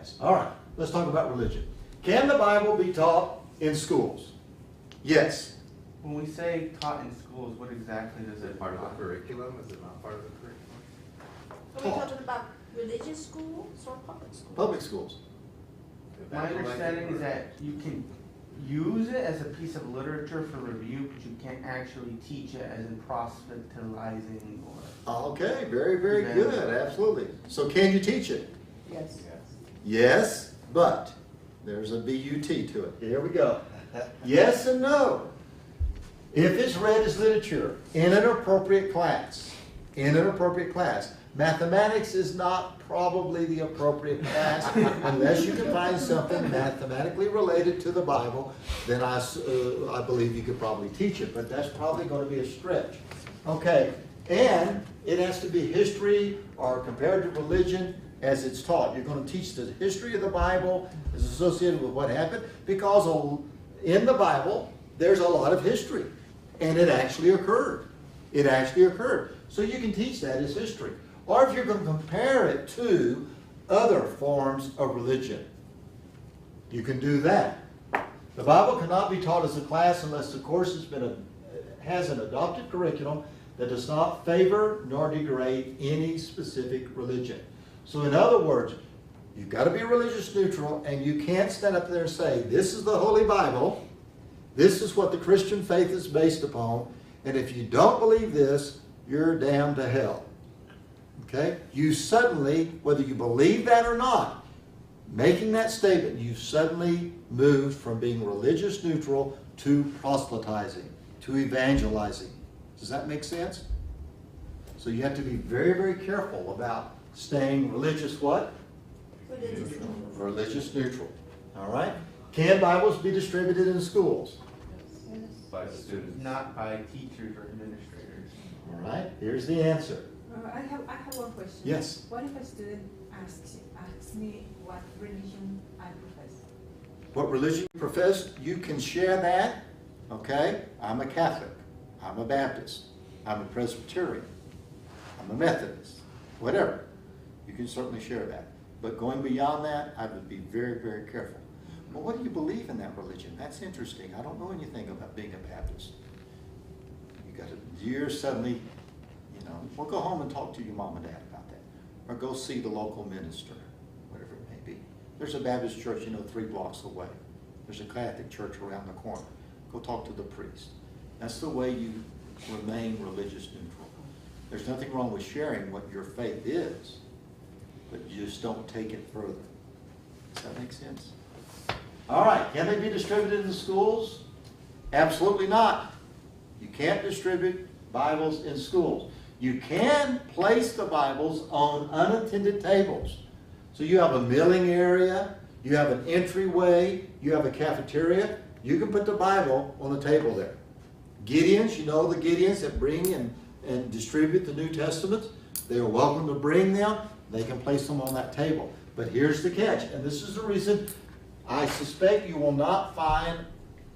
class. All right, let's talk about religion. Can the Bible be taught in schools? Yes. When we say taught in schools, what exactly does Is it it part of the mean? curriculum? Is it not part of the curriculum? Are we talking about religious schools or public schools? Public schools. My understanding is that you can use it as a piece of literature for review, but you can't actually teach it as in proselytizing or... Okay, very, very good, absolutely. So can you teach it? Yes. Yes, but there's a B-U-T to it. Here we go. Yes and no. If it's read as literature in an appropriate class, mathematics is not probably the appropriate class unless you can find something mathematically related to the Bible, then I believe you could probably teach it, but that's probably going to be a stretch. Okay, and it has to be history or comparative religion as it's taught. You're going to teach the history of the Bible as associated with what happened, because in the Bible there's a lot of history, and it actually occurred. It actually occurred. So you can teach that as history. Or if you're going to compare it to other forms of religion, you can do that. The Bible cannot be taught as a class unless the course has an adopted curriculum that does not favor nor degrade any specific religion. So in other words, you've got to be religious neutral, and you can't stand up there and say, this is the Holy Bible, this is what the Christian faith is based upon, and if you don't believe this, you're damned to hell. Okay? You suddenly, whether you believe that or not, making that statement, you suddenly moved from being religious neutral to proselytizing, to evangelizing. Does that make sense? So you have to be very, very careful about staying religious what? Religious. Religious neutral. All right? Can Bibles be distributed in schools? By students. Not by teachers or administrators. All right, here's the answer. I have one question. Yes. What if a student asks me what religion I profess? What religion you profess, you can share that. Okay? I'm a Catholic. I'm a Baptist. I'm a Presbyterian. I'm a Methodist. Whatever. You can certainly share that. But going beyond that, I would be very, very careful. Well, what do you believe in that religion? That's interesting. I don't know anything about being a Baptist. You're suddenly, well, go home and talk to your mom and dad about that. Or go see the local minister, whatever it may be. There's a Baptist church, 3 blocks away. There's a Catholic church around the corner. Go talk to the priest. That's the way you remain religious neutral. There's nothing wrong with sharing what your faith is, but you just don't take it further. Does that make sense? All right, can they be distributed in the schools? Absolutely not. You can't distribute Bibles in schools. You can place the Bibles on unattended tables. So you have a milling area, you have an entryway, you have a cafeteria. You can put the Bible on the table there. Gideons, the Gideons that bring and distribute the New Testament, they are welcome to bring them. They can place them on that table. But here's the catch, and this is the reason I suspect you will not find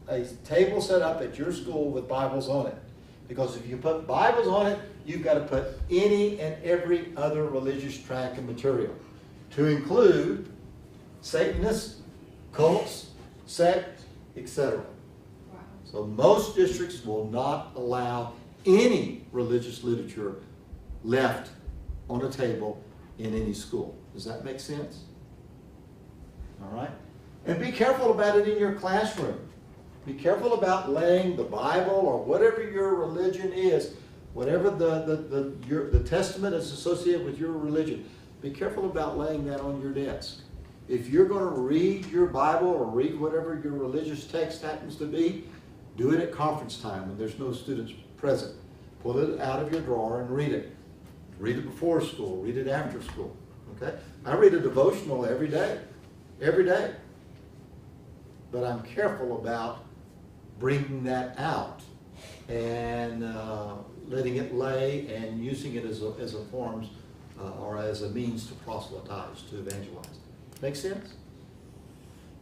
a table set up at your school with Bibles on it. Because if you put Bibles on it, you've got to put any and every other religious tract and material, to include Satanists, cults, sects, etc. Wow. So most districts will not allow any religious literature left on a table in any school. Does that make sense? All right? And be careful about it in your classroom. Be careful about laying the Bible or whatever your religion is, whatever the testament is associated with your religion. Be careful about laying that on your desk. If you're going to read your Bible or read whatever your religious text happens to be, do it at conference time when there's no students present. Pull it out of your drawer and read it. Read it before school. Read it after school. Okay? I read a devotional every day. Every day. But I'm careful about bringing that out and letting it lay and using it as a form or as a means to proselytize, to evangelize. Make sense?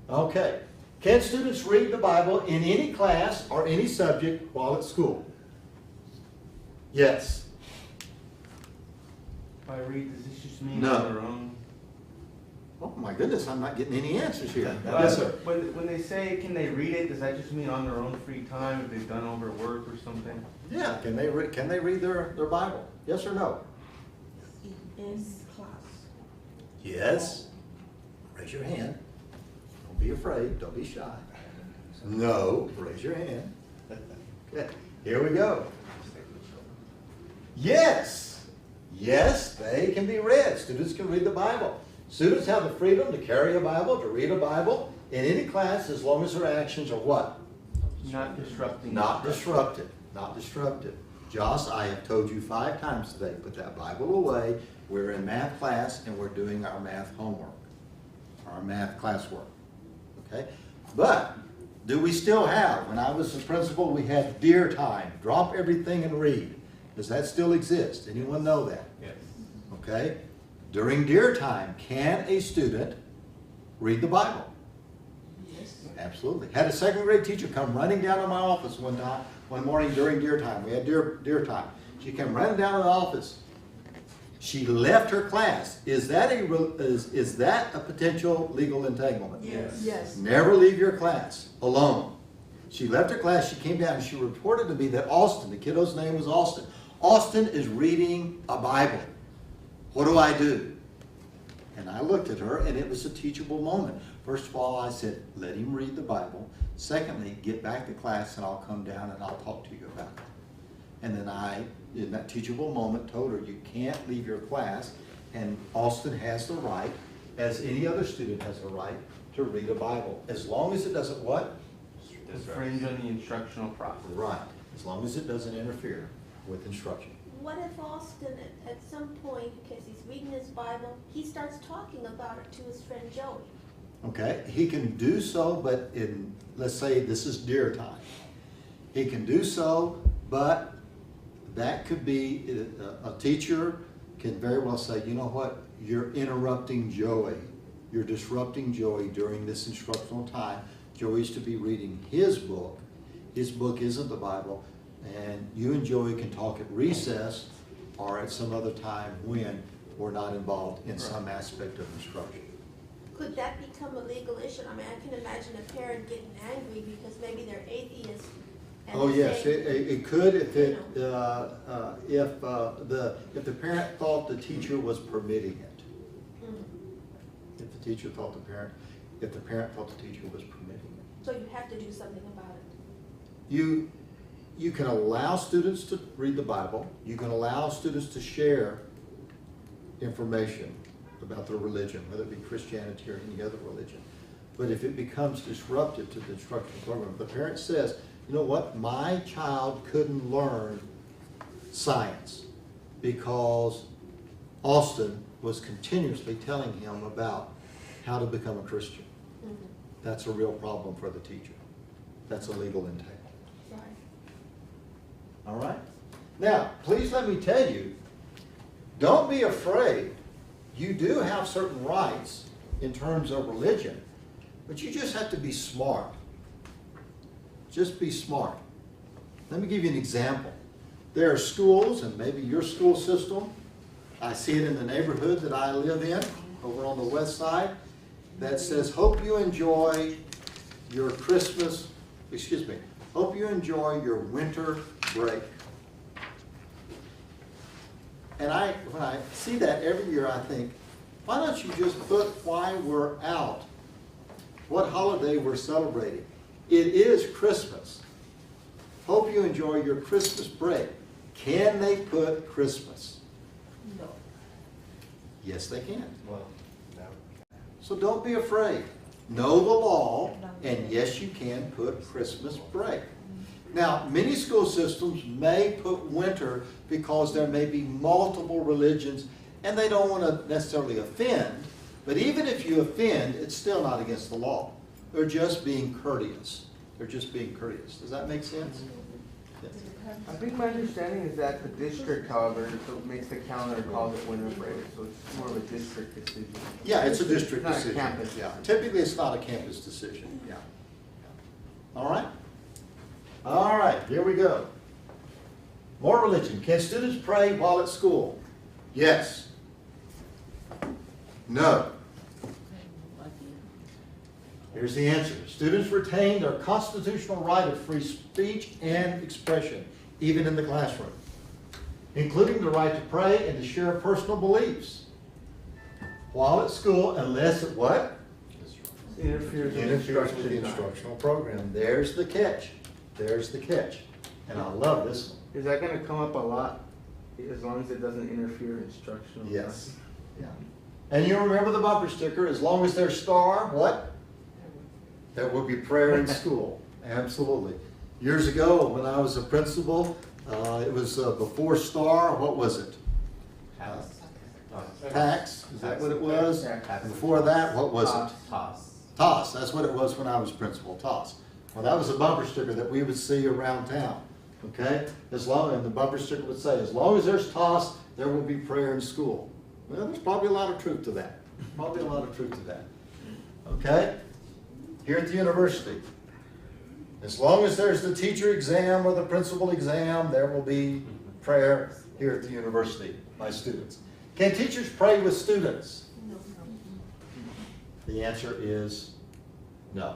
Okay. Can students read the Bible in any class or any subject while at school? Yes. By read, does this just mean No. on their own? Oh, my goodness, I'm not getting any answers here. But- Yes, sir. When they say, can they read it, does that just mean on their own free time if they've done over work or something? Yeah, can they read their Bible? Yes or no? In class. Yes. Raise your hand. Don't be afraid, don't be shy. No, raise your hand. Okay, here we go. Yes. Yes, they can be read. Students can read the Bible. Students have the freedom to carry a Bible, to read a Bible in any class as long as their actions are what? Not disrupting. Not disrupted. Not disrupted. Joss, I have told you 5 times today, put that Bible away. We're in math class and we're doing our math homework, our math classwork. Okay? But do we still have, when I was the principal, we had dear time, drop everything and read. Does that still exist? Anyone know that? Yes. Okay? During dear time, can a student read the Bible? Yes. Absolutely. Had a 2nd grade teacher come running down to my office one morning during deer time. We had deer time. She came running down to the office. She left her class. Is that a potential legal entanglement? Yes. Yes. Never leave your class alone. She left her class. She came down and she reported to me that Austin, the kiddo's name was Austin. Austin is reading a Bible. What do I do? And I looked at her, and it was a teachable moment. First of all, I said, let him read the Bible. Secondly, get back to class, and I'll come down and I'll talk to you about it. And then I, in that teachable moment, told her, you can't leave your class, and Austin has the right, as any other student has the right, to read a Bible. As long as it doesn't what? Infringe on the instructional process. Right. As long as it doesn't interfere with instruction. What if Austin, at some point, because he's reading his Bible, he starts talking about it to his friend Joey? Okay, he can do so, but in, let's say this is deer time. He can do so, but that could be, a teacher can very well say, you know what, you're interrupting Joey. You're disrupting Joey during this instructional time. Joey's to be reading his book. His book isn't the Bible, and you and Joey can talk at recess or at some other time when we're not involved in some aspect of instruction. Could that become a legal issue? I mean, I can imagine a parent getting angry because maybe they're atheists. And Oh, they're yes, saying, it could if the parent thought the teacher was permitting it. Mm. If the teacher thought if the parent thought the teacher was permitting it. So you have to do something about it. You can allow students to read the Bible. You can allow students to share information about their religion, whether it be Christianity or any other religion. But if it becomes disruptive to the instructional program, the parent says, you know what, my child couldn't learn science because Austin was continuously telling him about how to become a Christian. Mhm. That's a real problem for the teacher. That's a legal entanglement. Right. All right? Now, please let me tell you, don't be afraid. You do have certain rights in terms of religion, but you just have to be smart. Just be smart. Let me give you an example. There are schools, and maybe your school system, I see it in the neighborhood that I live in, over on the west side, that says, hope you enjoy your hope you enjoy your winter break. And when I see that every year, I think, why don't you just put why we're out, what holiday we're celebrating? It is Christmas. Hope you enjoy your Christmas break. Can they put Christmas? No. Yes, they can. Well, no. So don't be afraid. Know the law, and yes, you can put Christmas break. Now, many school systems may put winter because there may be multiple religions, and they don't want to necessarily offend, but even if you offend, it's still not against the law. They're just being courteous. They're just being courteous. Does that make sense? Yes. I think my understanding is that the district, however, makes the calendar, calls it winter break, so it's more of a district decision. Yeah, it's a district Not a decision. campus Yeah, decision. typically it's not a campus decision. Yeah. All right. All right. Here we go. More religion. Can students pray while at school? Yes. No. Here's the answer. Students retain their constitutional right of free speech and expression, even in the classroom, including the right to pray and to share personal beliefs while at school, unless it what? Interferes with Interferes with the instruction. instructional program. There's the catch. There's the catch. And I love this one. Is that gonna come up a lot, as long as it doesn't interfere instructional? Yes. Yeah. And you remember the bumper sticker, as long as there's star, what? There will be prayer in school. Absolutely. Years ago, when I was a principal, it was before star, what was it? Tax, is that what it was? Tax. Before that, what was it? Toss. TOS, that's what it was when I was principal, TOS. Well, that was a bumper sticker that we would see around town, okay? And the bumper sticker would say, as long as there's TOS, there will be prayer in school. Well, there's probably a lot of truth to that. Probably a lot of truth to that. Okay? Here at the university, as long as there's the teacher exam or the principal exam, there will be prayer here at the university by students. Can teachers pray with students? The answer is no.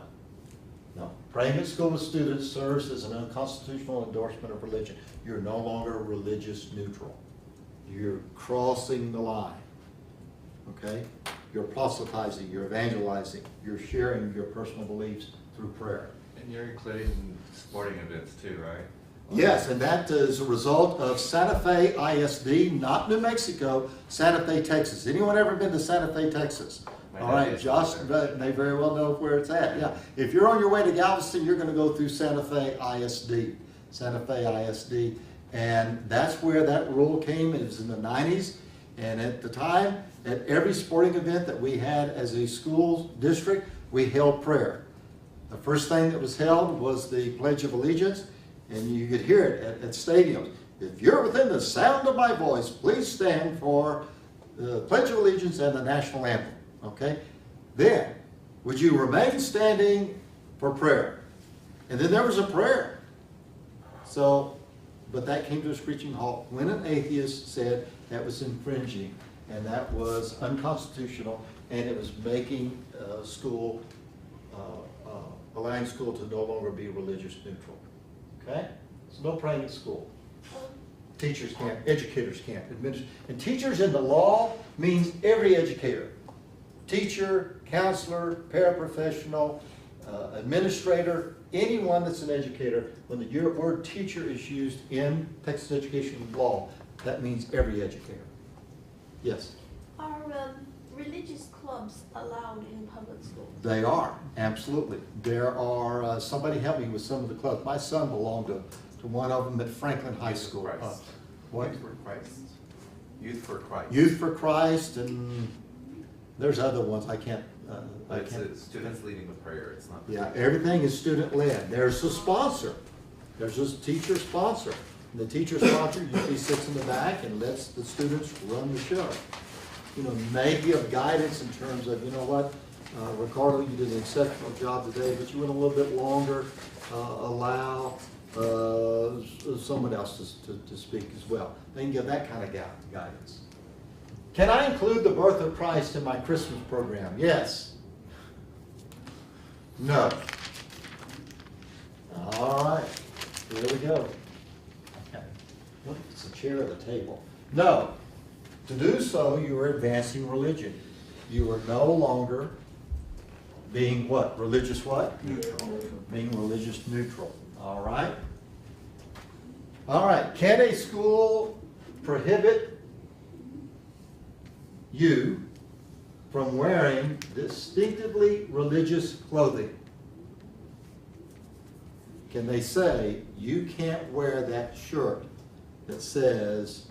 No. Praying at school with students serves as an unconstitutional endorsement of religion. You're no longer religious neutral. You're crossing the line. Okay? You're proselytizing, you're evangelizing, you're sharing your personal beliefs through prayer. And you're including sporting events too, right? Yes, and that is a result of Santa Fe ISD, not New Mexico, Santa Fe, Texas. Anyone ever been to Santa Fe, Texas? My All dad right, is Josh, there. they very well know where it's at, yeah. If you're on your way to Galveston, you're gonna go through Santa Fe ISD, Santa Fe ISD. And that's where that rule came. It was in the 90s. And at the time, at every sporting event that we had as a school district, we held prayer. The first thing that was held was the Pledge of Allegiance, and you could hear it at stadiums. If you're within the sound of my voice, please stand for the Pledge of Allegiance and the national anthem, okay? Then, would you remain standing for prayer? And then there was a prayer. So, but that came to a screeching halt when an atheist said that was infringing, and that was unconstitutional, and it was making school, allowing school to no longer be religious neutral. Okay? So no praying at school. Teachers can't, educators can't, and teachers in the law means every educator. Teacher, counselor, paraprofessional, administrator, anyone that's an educator. When the word teacher is used in Texas education law, that means every educator. Yes? Are religious clubs allowed in public schools? They are, absolutely. There are, somebody help me with some of the clubs. My son belonged to one of them at Franklin High School. Christ. What? Youth for Christ. Youth for Christ. Youth for Christ, and there's other ones I can't, I But can't. it's students leading the prayer, it's not. the Yeah, teacher. everything is student-led. There's a sponsor. There's a teacher sponsor. And the teacher sponsor usually sits in the back and lets the students run the show. You know, maybe of guidance in terms of, you know what, Ricardo, you did an exceptional job today, but you went a little bit longer. Allow someone else to speak as well. They can give that kind of guidance. Can I include the birth of Christ in my Christmas program? Yes. No. All right, here we go. What if it's a chair at the table? No. To do so, you are advancing religion. You are no longer being what? Religious what? Neutral. Being religious neutral. All right? All right. Can a school prohibit you from wearing distinctively religious clothing? Can they say, you can't wear that shirt that says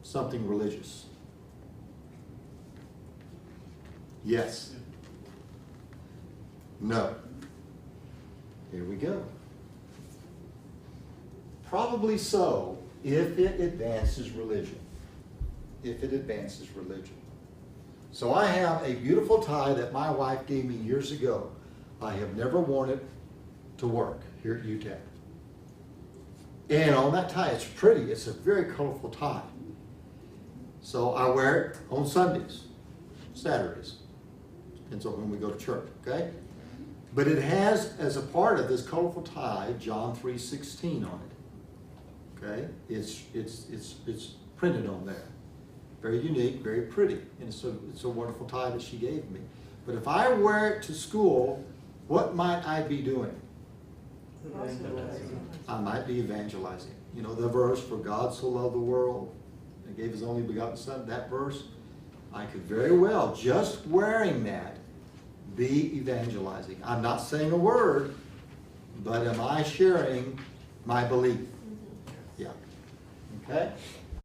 something religious? Yes. No. Here we go. Probably so, if it advances religion. If it advances religion. So I have a beautiful tie that my wife gave me years ago. I have never worn it to work here at UTEP. And on that tie, it's pretty. It's a very colorful tie. So I wear it on Sundays, Saturdays. And so when we go to church, okay? But it has, as a part of this colorful tie, John 3:16 on it. Okay? It's printed on there. Very unique, very pretty. And it's a wonderful tie that she gave me. But if I wear it to school, what might I be doing? I might be evangelizing. You know, the verse, for God so loved the world, and gave his only begotten son, that verse, I could very well, just wearing that, be evangelizing. I'm not saying a word, but am I sharing my belief? Yeah. Okay?